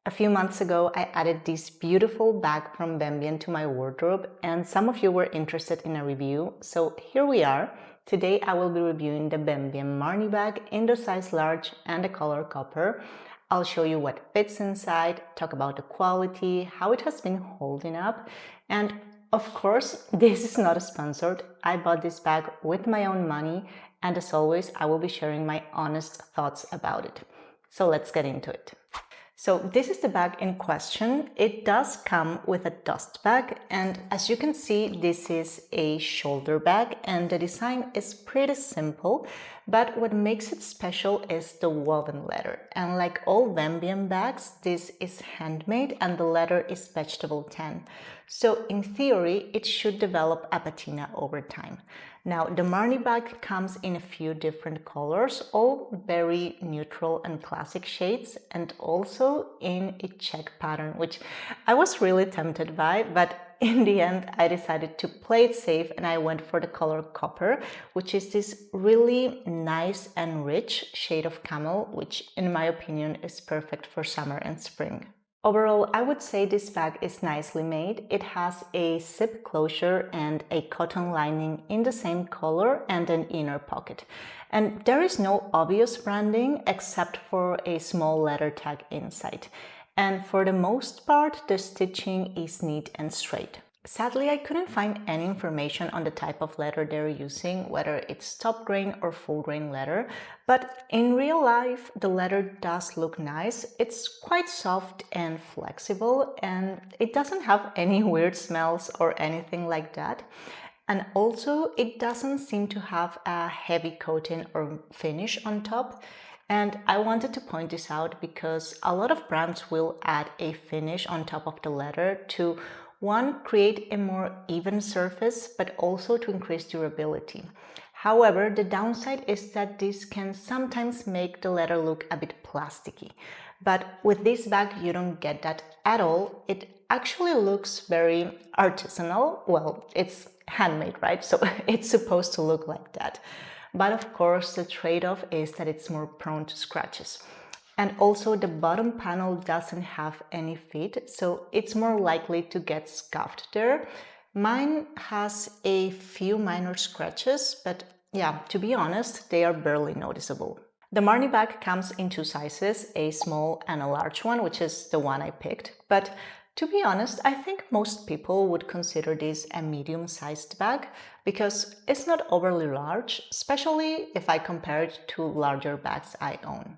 A few months ago, I added this beautiful bag from Bembien to my wardrobe, and some of you were interested in a review, so here we are. Today I will be reviewing the Bembien Marni Bag in the size large and the color copper. I'll show you what fits inside, talk about the quality, how it has been holding up, and of course, this is not sponsored. I bought this bag with my own money, and as always, I will be sharing my honest thoughts about it. So let's get into it. So this is the bag in question. It does come with a dust bag, and as you can see, this is a shoulder bag and the design is pretty simple, but what makes it special is the woven leather. And like all Bembien bags, this is handmade and the leather is vegetable tan. So in theory, it should develop a patina over time. Now, the Marni bag comes in a few different colors, all very neutral and classic shades, and also in a check pattern, which I was really tempted by, but in the end, I decided to play it safe and I went for the color copper, which is this really nice and rich shade of camel, which in my opinion is perfect for summer and spring. Overall, I would say this bag is nicely made. It has a zip closure and a cotton lining in the same color and an inner pocket. And there is no obvious branding except for a small leather tag inside. And for the most part, the stitching is neat and straight. Sadly, I couldn't find any information on the type of leather they're using, whether it's top grain or full grain leather, but in real life, the leather does look nice. It's quite soft and flexible, and it doesn't have any weird smells or anything like that. And also, it doesn't seem to have a heavy coating or finish on top. And I wanted to point this out because a lot of brands will add a finish on top of the leather to create a more even surface, but also to increase durability. However, the downside is that this can sometimes make the leather look a bit plasticky. But with this bag, you don't get that at all. It actually looks very artisanal. Well, it's handmade, right? So it's supposed to look like that. But of course, the trade-off is that it's more prone to scratches. And also the bottom panel doesn't have any fit, so it's more likely to get scuffed there. Mine has a few minor scratches, but yeah, to be honest, they are barely noticeable. The Marni bag comes in two sizes, a small and a large one, which is the one I picked. But to be honest, I think most people would consider this a medium-sized bag because it's not overly large, especially if I compare it to larger bags I own.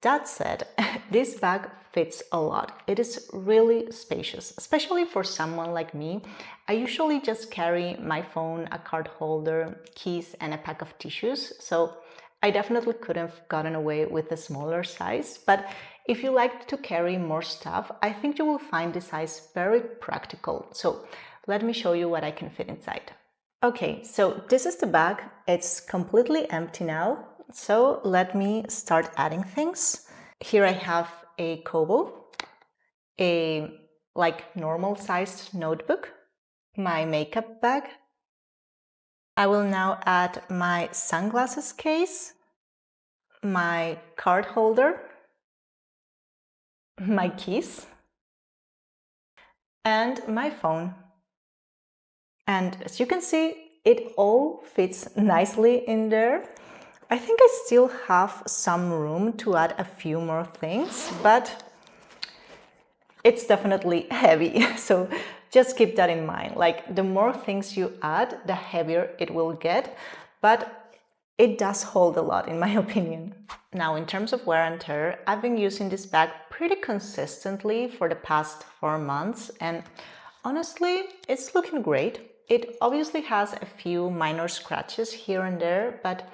That said, this bag fits a lot. It is really spacious, especially for someone like me. I usually just carry my phone, a card holder, keys, and a pack of tissues, so I definitely could have gotten away with a smaller size, but if you like to carry more stuff, I think you will find this size very practical. So let me show you what I can fit inside. Okay, so this is the bag. It's completely empty now. So let me start adding things. Here I have a kobo, a normal sized notebook, my makeup bag. I will now add my sunglasses case, my card holder, my keys, and my phone. And as you can see, it all fits nicely in there. I think I still have some room to add a few more things, but it's definitely heavy. So just keep that in mind. Like the more things you add, the heavier it will get, but it does hold a lot in my opinion. Now, in terms of wear and tear, I've been using this bag pretty consistently for the past 4 months, and honestly, it's looking great. It obviously has a few minor scratches here and there, but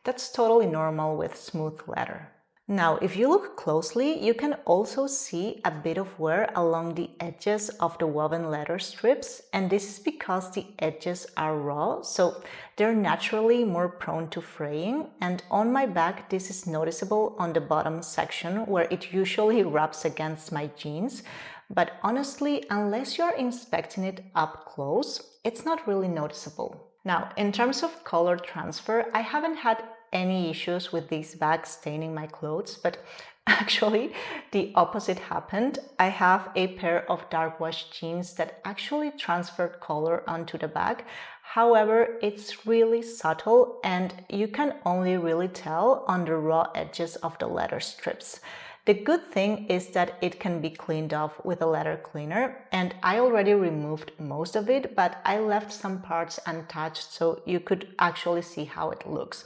that's totally normal with smooth leather. Now, if you look closely, you can also see a bit of wear along the edges of the woven leather strips, and this is because the edges are raw, so they're naturally more prone to fraying, and on my bag this is noticeable on the bottom section where it usually rubs against my jeans, but honestly, unless you're inspecting it up close, it's not really noticeable. Now, in terms of color transfer, I haven't had any issues with these bags staining my clothes, but Actually, the opposite happened. I have a pair of dark wash jeans that actually transferred color onto the bag. However, it's really subtle and you can only really tell on the raw edges of the leather strips. The good thing is that it can be cleaned off with a leather cleaner, and I already removed most of it, but I left some parts untouched so you could actually see how it looks.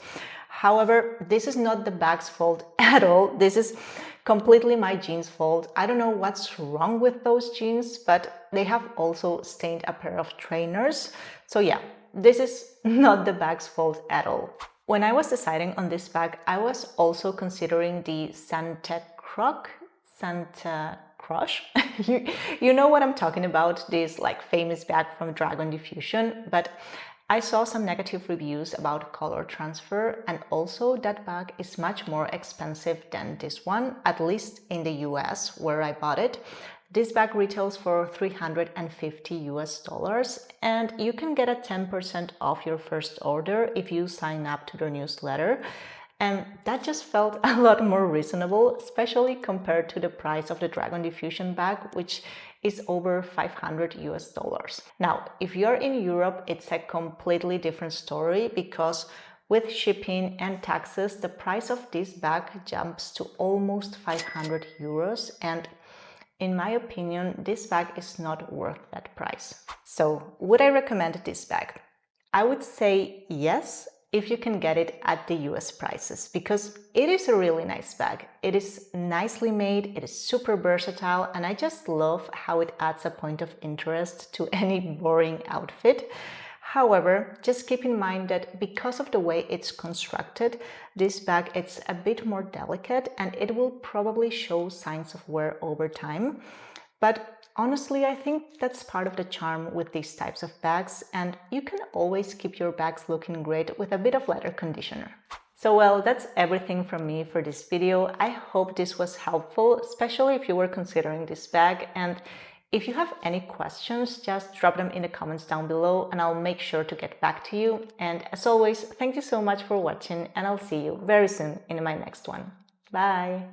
However, this is not the bag's fault at all. This is completely my jeans' fault. I don't know what's wrong with those jeans, but they have also stained a pair of trainers. So yeah, this is not the bag's fault at all. When I was deciding on this bag, I was also considering the Santa Crush. you know what I'm talking about, this like famous bag from Dragon Diffusion, but I saw some negative reviews about color transfer, and also that bag is much more expensive than this one, at least in the US where I bought it. This bag retails for $350 and you can get a 10% off your first order if you sign up to their newsletter. And that just felt a lot more reasonable, especially compared to the price of the Dragon Diffusion bag, which is over $500. Now, if you're in Europe, it's a completely different story because with shipping and taxes, the price of this bag jumps to almost 500 euros. And in my opinion, this bag is not worth that price. So, would I recommend this bag? I would say yes, if you can get it at the US prices, because it is a really nice bag. It is nicely made, it is super versatile, and I just love how it adds a point of interest to any boring outfit. However, just keep in mind that because of the way it's constructed, this bag it's a bit more delicate and it will probably show signs of wear over time. But honestly, I think that's part of the charm with these types of bags, and you can always keep your bags looking great with a bit of leather conditioner. So well, that's everything from me for this video. I hope this was helpful, especially if you were considering this bag, and if you have any questions, just drop them in the comments down below and I'll make sure to get back to you. And as always, thank you so much for watching and I'll see you very soon in my next one. Bye!